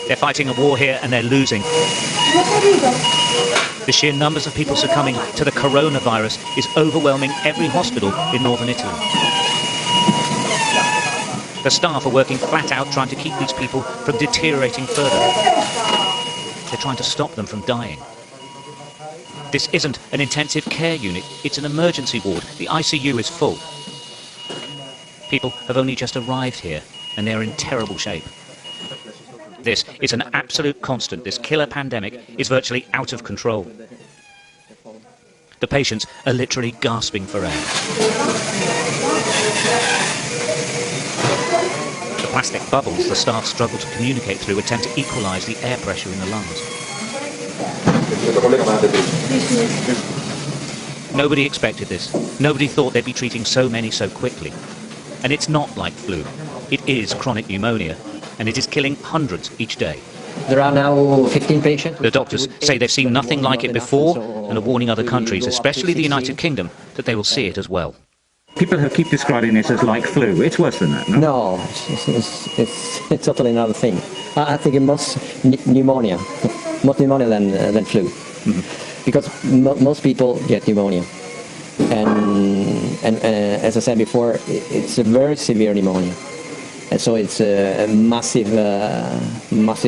They're fighting a war here and they're losing. The sheer numbers of people succumbing to the coronavirus is overwhelming every hospital in northern Italy. The staff are working flat out trying to keep these people from deteriorating further. They're trying to stop them from dying. This isn't an intensive care unit, it's an emergency ward. The ICU is full. People have only just arrived here and they're in terrible shape. This is an absolute constant. This killer pandemic is virtually out of control. The patients are literally gasping for air. The plastic bubbles the staff struggle to communicate through attempt to equalise the air pressure in the lungs. Nobody expected this. Nobody thought they'd be treating so many so quickly. And it's not like flu. It is chronic pneumonia, and it is killing hundreds each day. There are now 15 patients. The doctors say they've seen nothing like it before and are warning other countries, especially the United Kingdom, that they will see it as well. People have keep describing it as like flu. It's worse than that, no? No, it's totally another thing. I think it's more pneumonia than flu. Mm-hmm. Because most people get pneumonia. And as I said before, it's a very severe pneumonia. And so it's a massive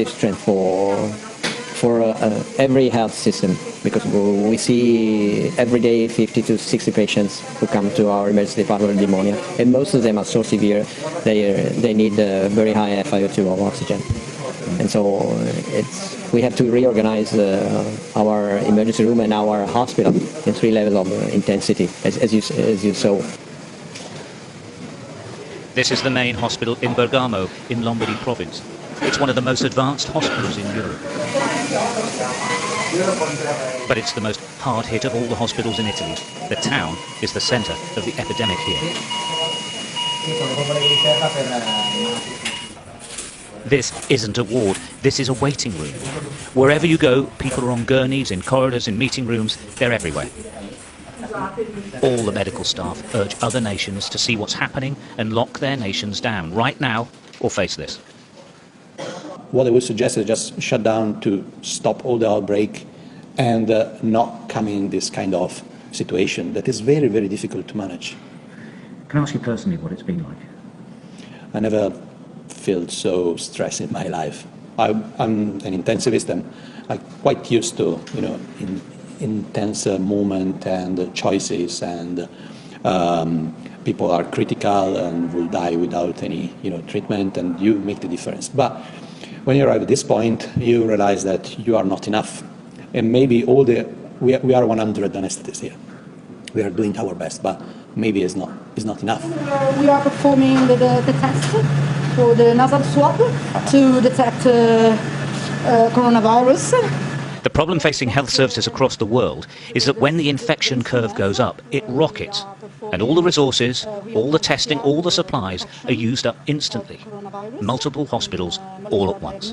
strength for every health system, because we see every day 50 to 60 patients who come to our emergency department with pneumonia, and most of them are so severe they need a very high FiO2 of oxygen. And so we have to reorganize our emergency room and our hospital in 3 levels of intensity, as you saw. This is the main hospital in Bergamo, in Lombardy province. It's one of the most advanced hospitals in Europe. But it's the most hard-hit of all the hospitals in Italy. The town is the centre of the epidemic here. This isn't a ward, this is a waiting room. Wherever you go, people are on gurneys, in corridors, in meeting rooms, they're everywhere. All the medical staff urge other nations to see what's happening and lock their nations down right now or face this. What I would suggest is just shut down to stop all the outbreak and not come in this kind of situation that is very, very difficult to manage. Can I ask you personally what it's been like? I never felt so stressed in my life. I'm an intensivist and I'm quite used to, intense moment and choices, and people are critical and will die without any treatment, and you make the difference. But when you arrive at this point, you realize that you are not enough, and maybe we are 100 anesthetists here. We are doing our best, but maybe it's not enough. We are performing the test for the nasal swab to detect coronavirus. The problem facing health services across the world is that when the infection curve goes up, it rockets. And all the resources, all the testing, all the supplies are used up instantly. Multiple hospitals all at once.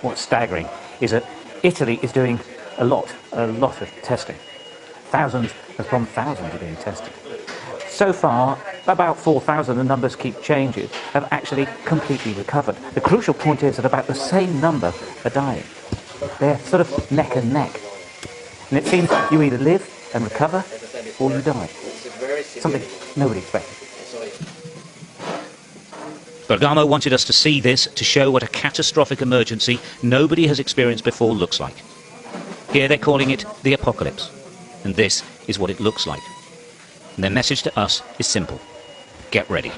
What's staggering is that Italy is doing a lot of testing. Thousands upon thousands are being tested. So far, about 4,000, the numbers keep changing, have actually completely recovered. The crucial point is that about the same number are dying. They're sort of neck and neck. And it seems you either live and recover or you die. Something nobody expected. Bergamo wanted us to see this to show what a catastrophic emergency nobody has experienced before looks like. Here they're calling it the apocalypse. And this is what it looks like. And their message to us is simple. Get ready.